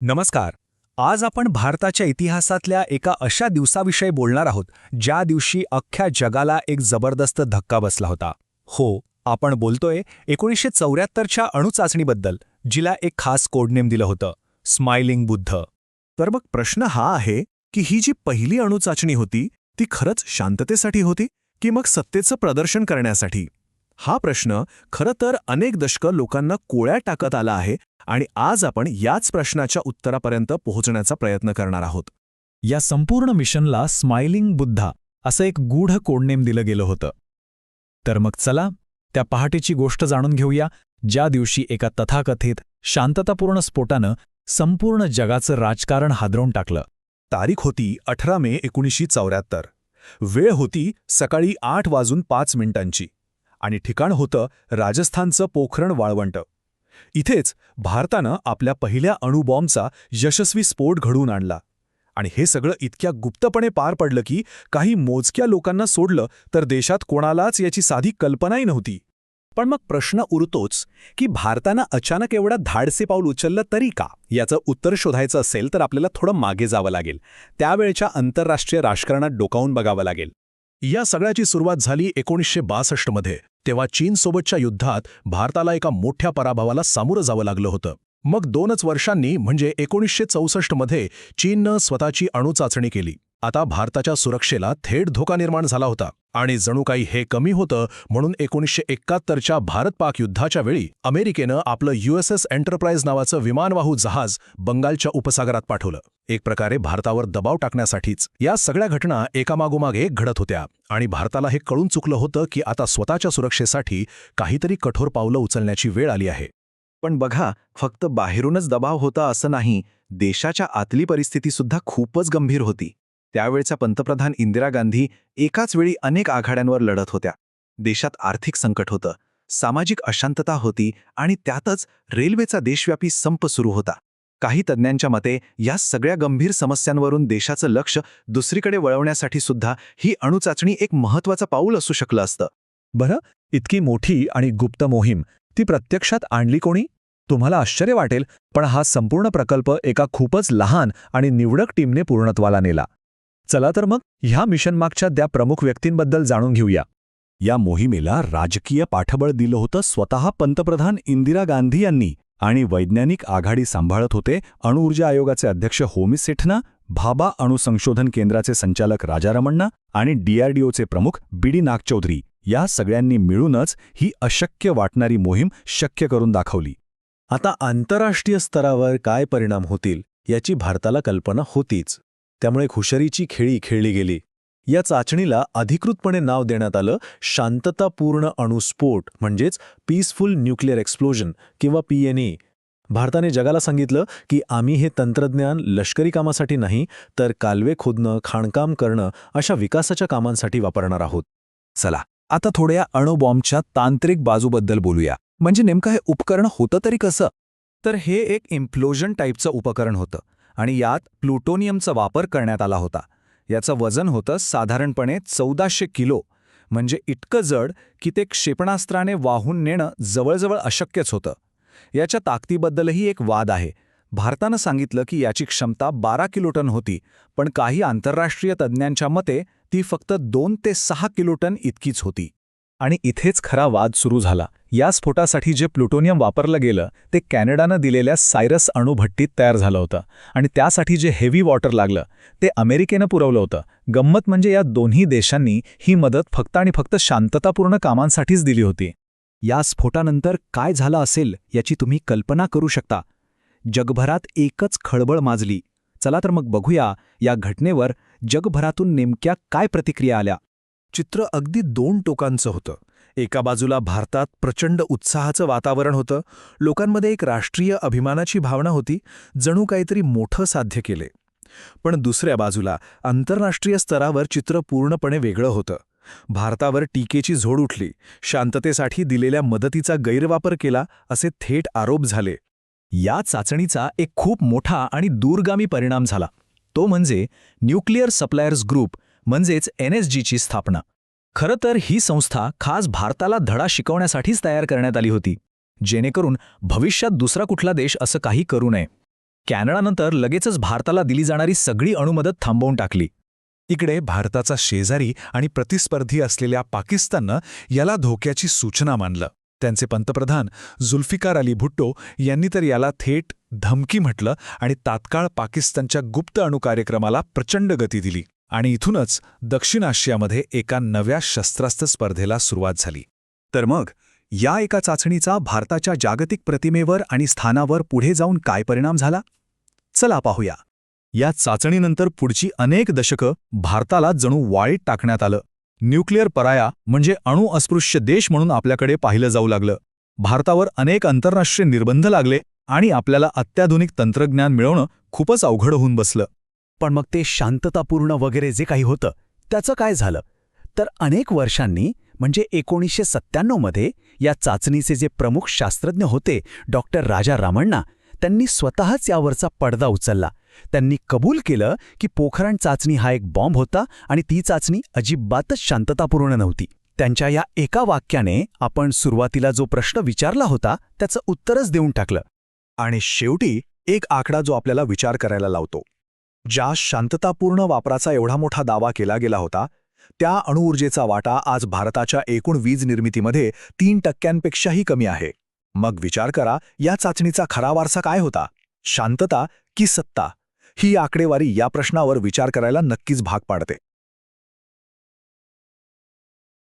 नमस्कार. आज आपण भारताच्या इतिहासातल्या एका अशा दिवसाविषयी बोलणार आहोत ज्या दिवशी अख्ख्या जगाला एक जबरदस्त धक्का बसला होता. हो, आपण बोलतोय 1974च्या अणुचाचणीबद्दल, जिला एक खास कोडनेम दिलं होतं, स्माइलिंग बुद्ध. तर मग प्रश्न हा आहे की ही जी पहिली अणुचाचणी होती ती खरंच शांततेसाठी होती की मग सत्तेचं प्रदर्शन करण्यासाठी? हा प्रश्न खरं तर अनेक दशकं लोकांना कोळ्यात टाकत आला आहे आणि आज आपण याच प्रश्नाच्या उत्तरापर्यंत पोहोचण्याचा प्रयत्न करणार आहोत. या संपूर्ण मिशनला स्माइलिंग बुद्धा असं एक गूढ कोडनेम दिलं गेलं होतं. तर मग चला त्या पहाटेची गोष्ट जाणून घेऊया, ज्या दिवशी एका तथाकथित शांततापूर्ण स्फोटानं संपूर्ण जगाचं राजकारण हादरवून टाकलं. तारीख होती 18 मे 1974. वेळ होती सकाळी 8:05 आणि ठिकाण होतं राजस्थानचं पोखरण वाळवंट. इथेच भारतानं आपल्या पहिल्या अणुबॉम्बचा यशस्वी स्फोट घडवून आणला. आणि हे सगळं इतक्या गुप्तपणे पार पडलं की काही मोजक्या लोकांना सोडलं तर देशात कोणालाच याची साधी कल्पनाही नव्हती. पण मग प्रश्न उरतोच की भारतानं अचानक एवढा धाडसे पाऊल उचललं तरी का? याचं उत्तर शोधायचं असेल तर आपल्याला थोडं मागे जावं लागेल. त्यावेळच्या आंतरराष्ट्रीय राजकारणात डोकावून बघावं लागेल. या सगळ्याची सुरुवात झाली 1962 मध्ये. तेव्हा चीनसोबतच्या युद्धात भारताला एका मोठ्या पराभवाला सामोरं जावं लागलं होतं. मग 2च वर्षांनी म्हणजे 1964 मध्ये चीननं स्वतःची अणुचाचणी केली. आता भारताच्या सुरक्षेला थेट धोका निर्माण झाला होता. आणि जणू काही हे कमी होतं म्हणून 1971च्या भारत-पाक युद्धाच्या वेळी अमेरिकेनं आपलं USS एंटरप्राइज नावाचं विमानवाहू जहाज बंगालच्या उपसागरात पाठवलं. एक प्रकारे भारतावर दबाव टाकण्यासाठीच. या सगळ्या घटना एकामागोमाग एक घडत होत्या आणि भारताला हे कळून चुकलं होतं की आता स्वतःच्या सुरक्षेसाठी काहीतरी कठोर पावलं उचलण्याची वेळ आली आहे. पण बघा, फक्त बाहेरूनच दबाव होता असं नाही, देशाच्या आतली परिस्थितीसुद्धा खूपच गंभीर होती. त्यावेळच्या पंतप्रधान इंदिरा गांधी एकाच वेळी अनेक आघाड्यांवर लढत होत्या. देशात आर्थिक संकट होतं, सामाजिक अशांतता होती आणि त्यातच रेल्वेचा देशव्यापी संप सुरू होता. काही तज्ज्ञांच्या मते या सगळ्या गंभीर समस्यांवरून देशाचं लक्ष दुसरीकडे वळवण्यासाठी सुद्धा ही अणुचाचणी एक महत्त्वाचं पाऊल असू शकलं असतं. बरं, इतकी मोठी आणि गुप्त मोहीम ती प्रत्यक्षात आणली कोणी? तुम्हाला आश्चर्य वाटेल, पण हा संपूर्ण प्रकल्प एका खूपच लहान आणि निवडक टीमने पूर्णत्वाला नेला. चला तर मग ह्या मिशनमागच्या त्या प्रमुख व्यक्तींबद्दल जाणून घेऊया. या मोहिमेला राजकीय पाठबळ दिलं होतं स्वतः पंतप्रधान इंदिरा गांधी यांनी. आणि वैज्ञानिक आघाडी सांभाळत होते अणुऊर्जा आयोगाचे अध्यक्ष होमी सेठना, भाभा अणु संशोधन केंद्राचे संचालक राजारमण्णा आणि DRDOचे प्रमुख BD नागचौधरी. या सगळ्यांनी मिळूनच ही अशक्य वाटणारी मोहीम शक्य करून दाखवली. आता आंतरराष्ट्रीय स्तरावर काय परिणाम होतील याची भारताला कल्पना होतीच. त्यामुळे हुशारीची खेळी खेळली गेली. या चाचणीला अधिकृतपणे नाव देण्यात आलं शांततापूर्ण अणुस्फोट, म्हणजेच पीसफुल न्यूक्लिअर एक्सप्लोजन किंवा PNE. भारताने जगाला सांगितलं की आम्ही हे तंत्रज्ञान लष्करी कामासाठी नाही, तर कालवे खोदणं, खाणकाम करणं अशा विकासाच्या कामांसाठी वापरणार आहोत. चला आता थोड्या अणुबॉम्बच्या तांत्रिक बाजूबद्दल बोलूया. म्हणजे नेमकं हे उपकरण होतं तरी कसं? तर हे एक इम्प्लोजन टाईपचं उपकरण होतं आणि यात प्लुटोनियमचा वापर करण्यात आला होता. याचं वजन होतं साधारणपणे 1400 किलो, म्हणजे इतकं जड की ते क्षेपणास्त्राने वाहून नेणं जवळजवळ अशक्यच होतं. याच्या ताकदीबद्दलही एक वाद आहे. भारतानं सांगितलं की याची क्षमता 12 किलोटन होती, पण काही आंतरराष्ट्रीय तज्ज्ञांच्या मते ती फक्त 2 ते 6 किलोटन इतकीच होती. आणि इथेच खरा वाद सुरू झाला. या स्फोटासाठी जे प्लुटोनियम वापरलं गेलं ते कॅनडानं दिलेल्या सायरस अणुभट्टीत तयार झालं होतं आणि त्यासाठी जे हेवी वॉटर लागलं ते अमेरिकेनं पुरवलं होतं. गंमत म्हणजे या दोन्ही देशांनी ही मदत फक्त आणि फक्त शांततापूर्ण कामांसाठीच दिली होती. या स्फोटानंतर काय झालं असेल याची तुम्ही कल्पना करू शकता. जगभरात एकच खळबळ माजली. चला तर मग बघूया या घटनेवर जगभरातून नेमक्या काय प्रतिक्रिया आल्या. चित्र अगदी 2 टोकांचं होतं. एका बाजूला भारतात प्रचंड उत्साहाचं वातावरण होतं. लोकांमध्ये एक राष्ट्रीय अभिमानाची भावना होती, जणू काहीतरी मोठं साध्य केले. पण दुसऱ्या बाजूला आंतरराष्ट्रीय स्तरावर चित्र पूर्णपणे वेगळं होतं. भारतावर टीकेची झोड उठली. शांततेसाठी दिलेल्या मदतीचा गैरवापर केला असे थेट आरोप झाले. या चाचणीचा एक खूप मोठा आणि दूरगामी परिणाम झाला. तो म्हणजे न्यूक्लिअर सप्लायर्स ग्रुप म्हणजेच NSGची स्थापना. खरं तर ही संस्था खास भारताला धडा शिकवण्यासाठीच तयार करण्यात आली होती, जेणेकरून भविष्यात दुसरा कुठला देश असं काही करू नये. कॅनडानंतर लगेचच भारताला दिली जाणारी सगळी अणुमदत थांबवून टाकली. इकडे भारताचा शेजारी आणि प्रतिस्पर्धी असलेल्या पाकिस्ताननं याला धोक्याची सूचना मानलं. त्यांचे पंतप्रधान जुल्फिकार अली भुट्टो यांनी तर याला थेट धमकी म्हटलं आणि तात्काळ पाकिस्तानच्या गुप्त अणुकार्यक्रमाला प्रचंड गती दिली. आणि इथूनच दक्षिण आशियामध्ये एका नव्या शस्त्रास्त्र स्पर्धेला सुरुवात झाली. तर मग या एका चाचणीचा भारताच्या जागतिक प्रतिमेवर आणि स्थानावर पुढे जाऊन काय परिणाम झाला? चला पाहूया. या चाचणीनंतर पुढची अनेक दशकं भारताला जणू वाळीत टाकण्यात आलं. न्यूक्लिअर पराया म्हणजे अणु अस्पृश्य देश म्हणून आपल्याकडे पाहिलं जाऊ लागलं. भारतावर अनेक आंतरराष्ट्रीय निर्बंध लागले आणि आपल्याला अत्याधुनिक तंत्रज्ञान मिळवणं खूपच अवघड होऊन बसलं. पण मग ते शांततापूर्ण वगैरे जे काही होतं त्याचं काय झालं? तर अनेक वर्षांनी म्हणजे 1997 मध्ये या चाचणीचे जे प्रमुख शास्त्रज्ञ होते डॉक्टर राजा रामण्णा, त्यांनी स्वतःच यावरचा पडदा उचलला. त्यांनी कबूल केलं की पोखरण चाचणी हा एक बॉम्ब होता आणि ती चाचणी अजिबातच शांततापूर्ण नव्हती. त्यांच्या या एका वाक्याने आपण सुरुवातीला जो प्रश्न विचारला होता त्याचं उत्तरच देऊन टाकलं. आणि शेवटी एक आकडा जो आपल्याला विचार करायला लावतो. ज्या शांततापूर्ण वापराचा एवढा मोठा दावा केला गेला होता, त्या अणुऊर्जेचा वाटा आज भारताच्या एकूण वीज निर्मितीमध्ये 3% कमी आहे. मग विचार करा, या चाचणीचा खरा वारसा काय होता? शांतता की सत्ता? ही आकडेवारी या प्रश्नावर विचार करायला नक्कीच भाग पाडते.